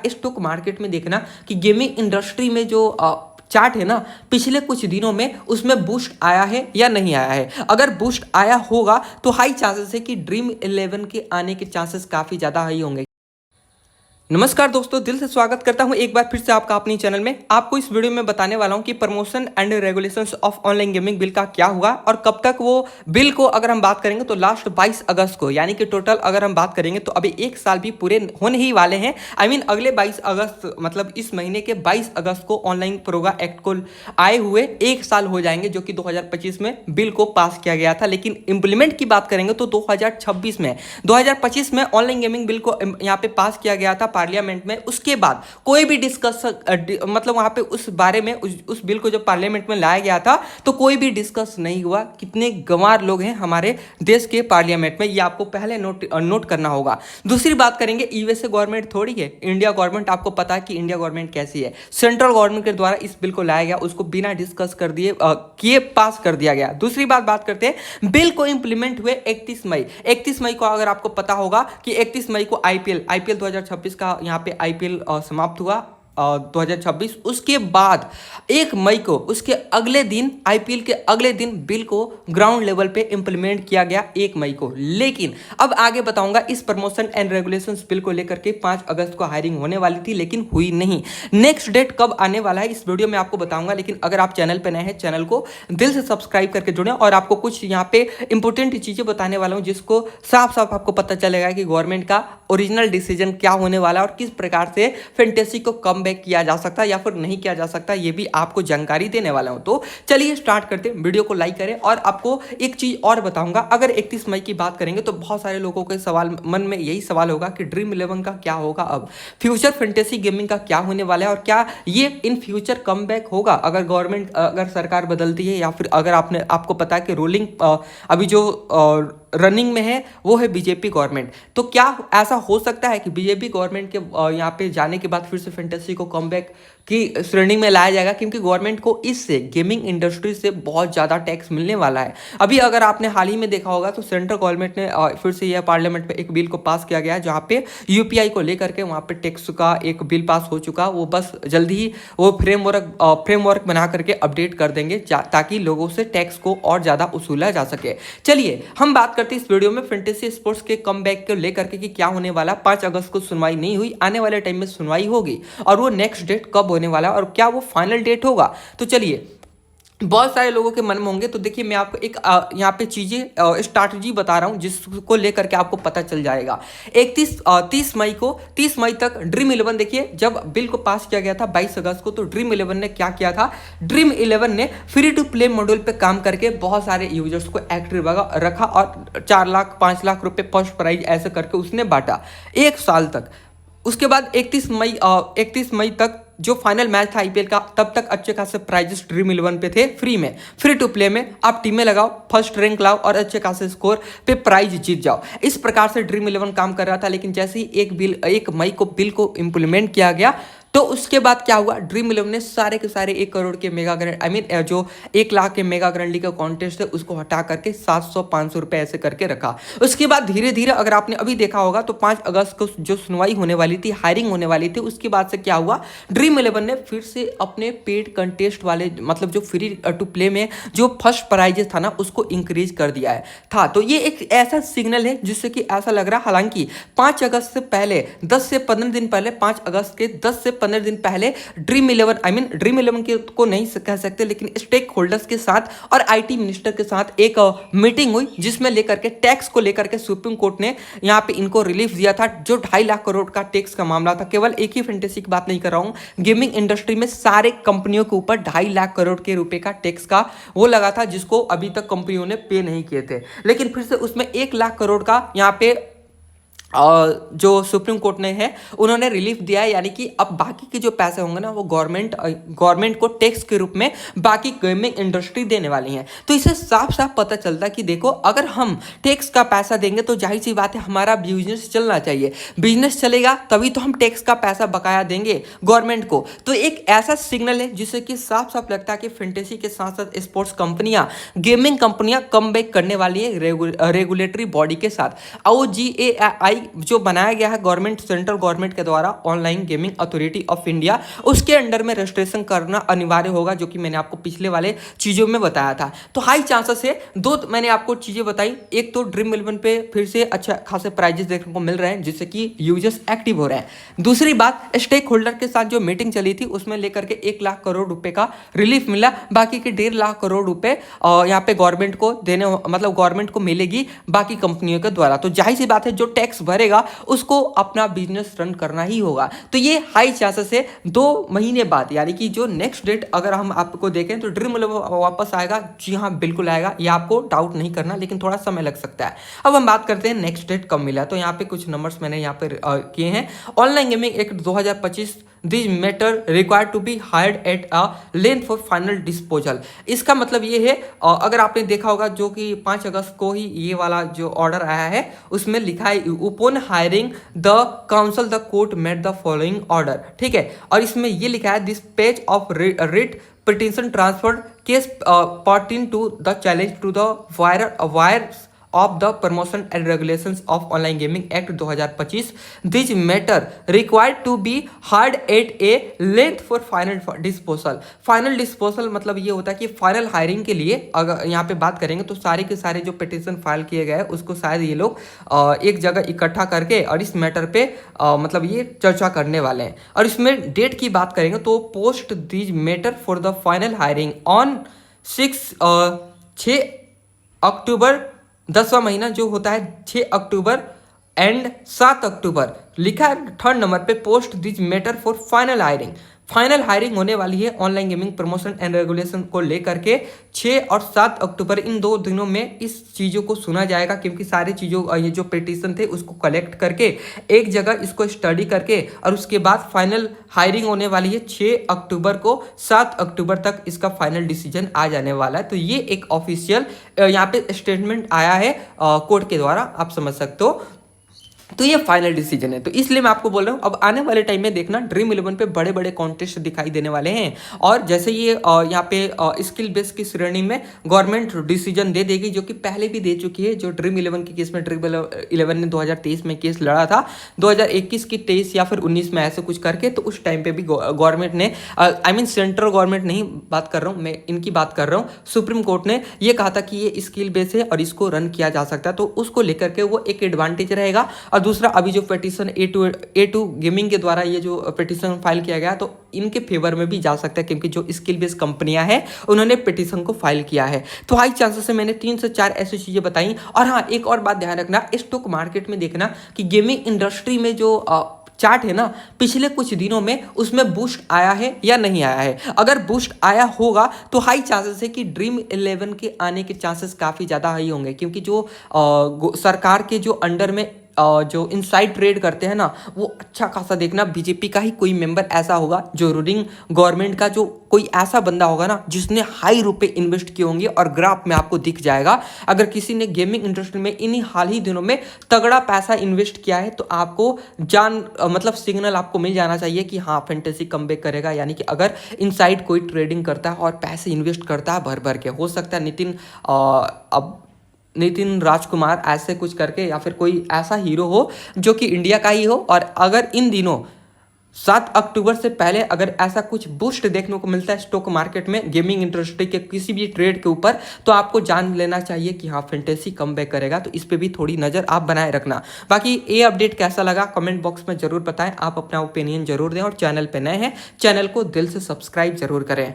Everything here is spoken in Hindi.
स्टॉक मार्केट में देखना कि गेमिंग इंडस्ट्री में जो चार्ट है ना, पिछले कुछ दिनों में उसमें बूस्ट आया है या नहीं आया है। अगर बूस्ट आया होगा तो हाई चांसेस है कि ड्रीम 11 के आने के चांसेस काफ़ी ज़्यादा हाई होंगे। नमस्कार दोस्तों, दिल से स्वागत करता हूं एक बार फिर से आपका अपनी चैनल में। आपको इस वीडियो में बताने वाला हूं कि promotion and regulations of online gaming bill का क्या हुआ और कब तक वो बिल को अगर हम बात करेंगे तो लास्ट 22 अगस्त को, यानी कि टोटल अगर हम बात करेंगे तो अभी एक साल भी पूरे होने ही वाले हैं। अगले 22 अगस्त मतलब इस महीने के 22 अगस्त को ऑनलाइन प्रोगा एक्ट को आए हुए एक साल हो जाएंगे, जो कि 2025 में बिल को पास किया गया था। लेकिन इंप्लीमेंट की बात करेंगे तो 2026 में 2025 में ऑनलाइन गेमिंग बिल को यहाँ पे पास किया गया था पार्लियामेंट में। उसके बाद कोई भी डिस्कस मतलब वहां पे उस बारे में उस बिल को जब पार्लियामेंट में लाया गया था तो कोई भी डिस्कस नहीं हुआ। कितने गंवार लोग हैं हमारे देश के पार्लियामेंट में, ये आपको पहले नोट करना होगा। दूसरी बात करेंगे, यूएसए गवर्नमेंट थोड़ी है, इंडिया गवर्नमेंट। आपको पता है कि इंडिया गवर्नमेंट कैसी है। सेंट्रल गवर्नमेंट के द्वारा इस बिल को लाया गया, उसको बिना डिस्कस कर दिए किए पास कर दिया गया। दूसरी बात करते हैं, बिल को इंप्लीमेंट हुए 31 मई को। अगर आपको पता होगा कि 31 मई को आईपीएल 2026 का यहाँ पे आईपीएल समाप्त हुआ 2026। उसके बाद 1 मई को, उसके अगले दिन, आईपीएल के अगले दिन बिल को ग्राउंड लेवल पे इंप्लीमेंट किया गया 1 मई को। लेकिन अब आगे बताऊंगा, इस प्रमोशन एंड रेगुलेशंस बिल को लेकर के 5 अगस्त को हायरिंग होने वाली थी लेकिन हुई नहीं। नेक्स्ट डेट कब आने वाला है इस वीडियो में आपको बताऊंगा। लेकिन अगर आप चैनल पर नए हैं, चैनल को दिल से सब्सक्राइब करके जुड़े और आपको कुछ यहाँ पे इंपॉर्टेंट चीजें बताने वाला हूँ जिसको साफ साफ आपको पता चलेगा कि गवर्नमेंट का ओरिजिनल डिसीजन क्या होने वाला है और किस प्रकार से फैंटेसी को कम बैक किया जा सकता है या फिर नहीं किया जा सकता, ये भी आपको जानकारी देने वाला हूं। तो चलिए स्टार्ट करते हैं, वीडियो को लाइक करें। और आपको एक चीज और बताऊंगा, अगर 31 मई की बात करेंगे तो बहुत सारे लोगों के सवाल मन में यही सवाल होगा कि ड्रीम 11 का क्या होगा, अब फ्यूचर फैंटेसी गेमिंग का क्या होने वाला है और क्या ये इन फ्यूचर कम बैक होगा अगर गवर्नमेंट, अगर सरकार बदलती है या फिर अगर आपको पता है कि रूलिंग अभी जो रनिंग में है वो है बीजेपी गवर्नमेंट। तो क्या ऐसा हो सकता है कि बीजेपी गवर्नमेंट के यहाँ पे जाने के बाद फिर से फैंटेसी को कमबैक की श्रेणी में लाया जाएगा? क्योंकि गवर्नमेंट को इससे, गेमिंग इंडस्ट्री से बहुत ज़्यादा टैक्स मिलने वाला है। अभी अगर आपने हाल ही में देखा होगा तो सेंट्रल गवर्नमेंट ने फिर से यह पार्लियामेंट में एक बिल को पास किया गया है जहाँ पे यूपीआई को लेकर के वहाँ पे टैक्स का एक बिल पास हो चुका। वो बस जल्दी ही वो फ्रेमवर्क बना करके अपडेट कर देंगे ताकि लोगों से टैक्स को और ज़्यादा वसूला जा सके। चलिए हम बात करते हैं इस वीडियो में फैंटेसी स्पोर्ट्स के कमबैक को लेकर के कि क्या होने वाला। 5 अगस्त को सुनवाई नहीं हुई, आने वाले टाइम में सुनवाई होगी और वो नेक्स्ट डेट कब होने वाला और क्या वो फाइनल डेट होगा। तो चलिए, बहुत सारे लोगों के मन में होंगे, तो देखिए मैं आपको एक यहाँ पे चीजें स्ट्रैटेजी बता रहा हूँ जिसको लेकर के आपको पता चल जाएगा। 30 मई तक ड्रीम 11, देखिए जब बिल को पास किया गया था 22 अगस्त को, तो ड्रीम 11 ने क्या किया था, ड्रीम 11 ने फ्री टू प्ले मॉड्यूल पे काम करके बहुत सारे यूजर्स को एक्टिव रखा और 4 लाख 5 लाख रुपए फर्स्ट प्राइज ऐसे करके उसने बांटा 1 साल तक। उसके बाद 31 मई तक जो फाइनल मैच था आईपीएल का, तब तक अच्छे खासे प्राइजेस ड्रीम 11 पे थे फ्री में। फ्री टू प्ले में आप टीमें लगाओ, फर्स्ट रैंक लाओ और अच्छे खासे स्कोर पे प्राइज जीत जाओ। इस प्रकार से ड्रीम 11 काम कर रहा था। लेकिन जैसे ही 1 मई को बिल को इंप्लीमेंट किया गया तो उसके बाद क्या हुआ, ड्रीम 11 ने सारे के सारे 1 करोड़ के मेगा ग्रैंड जो 1 लाख के मेगा ग्रैंड लीग का कॉन्टेस्ट है उसको हटा करके 700-500 रुपए ऐसे करके रखा। उसके बाद धीरे धीरे अगर आपने अभी देखा होगा तो 5 अगस्त को जो सुनवाई होने वाली थी, हायरिंग होने वाली थी, उसके बाद से क्या हुआ, ड्रीम 11 ने फिर से अपने पेड कंटेस्ट वाले मतलब जो फ्री टू प्ले में जो फर्स्ट प्राइजेस था ना उसको इंक्रीज कर दिया था। तो ये एक ऐसा सिग्नल है जिससे कि ऐसा लग रहा, हालांकि 5 अगस्त से पहले 10 से 15 दिन पहले, 5 अगस्त के 10 से 15 दिन पहले ड्रीम 11 के को नहीं कह सकते लेकिन स्टेक होल्डर्स के साथ और आईटी मिनिस्टर के साथ एक मीटिंग हुई जिसमें लेकर के टैक्स को लेकर के सुप्रीम कोर्ट ने यहाँ पे इनको रिलीफ दिया था। जो 2.5 लाख करोड़ का टैक्स का मामला था, केवल एक ही फैंटेसी की बात नहीं कर रहा हूं, गेमिंग इंडस्ट्री में सारे कंपनियों के ऊपर 2.5 लाख करोड़ के रुपए का टैक्स का वो लगा था जिसको अभी तक कंपनियों ने पे नहीं किए थे। लेकिन फिर से उसमें 1 लाख करोड़ का यहाँ पे जो सुप्रीम कोर्ट ने है उन्होंने रिलीफ दिया है। यानी कि अब बाकी के जो पैसे होंगे ना वो गवर्नमेंट को टैक्स के रूप में बाकी गेमिंग इंडस्ट्री देने वाली है। तो इसे साफ साफ पता चलता है कि देखो, अगर हम टैक्स का पैसा देंगे तो जाहिर सी बात है हमारा बिजनेस चलना चाहिए, बिजनेस चलेगा तभी तो हम टैक्स का पैसा बकाया देंगे गवर्नमेंट को। तो एक ऐसा सिग्नल है जिससे कि साफ साफ लगता है कि फैंटेसी के साथ साथ स्पोर्ट्स कंपनियां, गेमिंग कंपनियां कम बैक करने वाली है रेगुलेटरी बॉडी के साथ। OGAI जो बनाया गया है गवर्नमेंट, सेंट्रल गवर्नमेंट के द्वारा online gaming authority of India, उसके अंडर में रजिस्ट्रेशन करना अनिवार्य होगा, जो कि मैंने आपको पिछले वाले चीज़ों में बताया था। तो हाई चांसेस है, दो मैंने आपको चीज़ें बताई, एक तो ड्रीम 11 पे फिर से अच्छा खासे प्राइजेस देखने को मिल रहे हैं जिससे कि यूजर्स एक्टिव हो रहे हैं। दूसरी बात, स्टेक होल्डर के साथ जो मीटिंग चली थी उसमें लेकर के 1 लाख करोड़ रुपए का रिलीफ मिला, बाकी के 1.5 लाख करोड़ रुपए यहाँ पे गवर्नमेंट को देने, मतलब गवर्नमेंट को मिलेगी बाकी कंपनियों के द्वारा। तो जाहिर सी बात है, जो टैक्स भरेगा उसको अपना बिजनेस रन करना ही होगा। तो ये हाई चांसेस है 2 महीने बाद, यानी कि जो नेक्स्ट डेट अगर हम आपको देखें तो ड्रीम 11 वापस आएगा। जी हाँ, बिल्कुल आएगा, ये आपको डाउट नहीं करना, लेकिन थोड़ा समय लग सकता है। अब हम बात करते हैं नेक्स्ट डेट कब मिला। तो यहाँ पे कुछ नंबर्स मैंने यहाँ पे किए हैं। Online gaming act 2025, this matter required to be heard at a length for final disposal. इसका मतलब ये है, अगर आपने देखा होगा जो कि 5 अगस्त को ही ये वाला जो ऑर्डर आया है उसमें लिखा है upon hiring the council the court made the following order, ठीक है। और इसमें ये लिखा है this page of writ petition transferred case pertain to the challenge to the wires of the Promotion and Regulations of Online Gaming Act 2025. This matter required to be heard at a length for final disposal. Final disposal मतलब ये होता है कि फाइनल हायरिंग के लिए अगर यहाँ पे बात करेंगे तो सारे के सारे जो पिटिशन फाइल किए गए उसको शायद ये लोग एक जगह इकट्ठा करके और इस मैटर पे मतलब ये चर्चा करने वाले हैं। और इसमें डेट की बात करेंगे तो post this matter for the final hiring on 6 अक्टूबर, 10वां महीना जो होता है 6 अक्टूबर एंड 7 अक्टूबर लिखा है 3rd नंबर पे, post this matter for final hiring. Final hiring होने वाली है online gaming promotion and regulation को लेकर के 6 और 7 अक्टूबर, इन 2 दिनों में इस चीज़ों को सुना जाएगा, क्योंकि सारी चीज़ों ये जो पिटीशन थे उसको कलेक्ट करके एक जगह इसको स्टडी करके और उसके बाद फाइनल हायरिंग होने वाली है 6 अक्टूबर को। 7 अक्टूबर तक इसका फाइनल डिसीजन आ जाने वाला है। तो ये एक ऑफिशियल यहाँ पे स्टेटमेंट आया है कोर्ट के द्वारा, आप समझ सकते हो। तो ये फाइनल डिसीजन है, तो इसलिए मैं आपको बोल रहा हूँ अब आने वाले टाइम में देखना ड्रीम 11 पे बड़े बड़े कॉन्टेस्ट दिखाई देने वाले हैं। और जैसे ये यहाँ पे स्किल बेस की श्रेणी में गवर्नमेंट डिसीजन दे देगी, जो कि पहले भी दे चुकी है। जो ड्रीम 11 के केस में ड्रीम 11 ने 2023 में केस लड़ा था, 2021 की 23 या फिर 19 में ऐसे कुछ करके, तो उस टाइम पे भी गवर्नमेंट ने आई मीन सेंट्रल गवर्नमेंट नहीं बात कर रहा हूँ मैं, इनकी बात कर रहा हूँ, सुप्रीम कोर्ट ने ये कहा था कि ये स्किल बेस है और इसको रन किया जा सकता है। तो उसको लेकर के वो एक एडवांटेज रहेगा। और दूसरा, अभी जो पिटीशन A2 गेमिंग के द्वारा ये जो पिटीशन फाइल किया गया, तो इनके फेवर में भी जा सकता है, क्योंकि जो स्किल बेस्ड कंपनियां हैं उन्होंने पिटीशन को फाइल किया है। तो हाई चांसेस से मैंने 3 से 4 ऐसी चीजें बताई। और हाँ, एक और बात ध्यान रखना, स्टॉक मार्केट में देखना कि गेमिंग इंडस्ट्री में जो चार्ट है ना, पिछले कुछ दिनों में उसमें बूस्ट आया है या नहीं आया है। अगर बूस्ट आया होगा तो हाई चांसेस है कि ड्रीम 11 के आने के चांसेस काफ़ी ज़्यादा हाई होंगे, क्योंकि जो सरकार के जो अंडर में जो इनसाइड ट्रेड करते हैं ना, वो अच्छा खासा देखना बीजेपी का ही कोई मेंबर ऐसा होगा, जो रूलिंग गवर्नमेंट का जो कोई ऐसा बंदा होगा ना जिसने हाई रुपए इन्वेस्ट किए होंगे, और ग्राफ में आपको दिख जाएगा। अगर किसी ने गेमिंग इंडस्ट्री में इन्हीं हाल ही दिनों में तगड़ा पैसा इन्वेस्ट किया है, तो आपको मतलब सिग्नल आपको मिल जाना चाहिए कि हाँ, फैंटेसी कमबैक करेगा। यानी कि अगर इनसाइड कोई ट्रेडिंग करता है और पैसे इन्वेस्ट करता है भर भर के, हो सकता है नितिन राजकुमार ऐसे कुछ करके, या फिर कोई ऐसा हीरो हो जो कि इंडिया का ही हो। और अगर इन दिनों 7 अक्टूबर से पहले अगर ऐसा कुछ बूस्ट देखने को मिलता है स्टॉक मार्केट में गेमिंग इंडस्ट्री के किसी भी ट्रेड के ऊपर, तो आपको जान लेना चाहिए कि हाँ, फैंटेसी कमबैक करेगा। तो इस पे भी थोड़ी नज़र आप बनाए रखना। बाकी ये अपडेट कैसा लगा कमेंट बॉक्स में जरूर बताएं, आप अपना ओपिनियन जरूर दें, और चैनल पे नए हैं चैनल को दिल से सब्सक्राइब जरूर करें।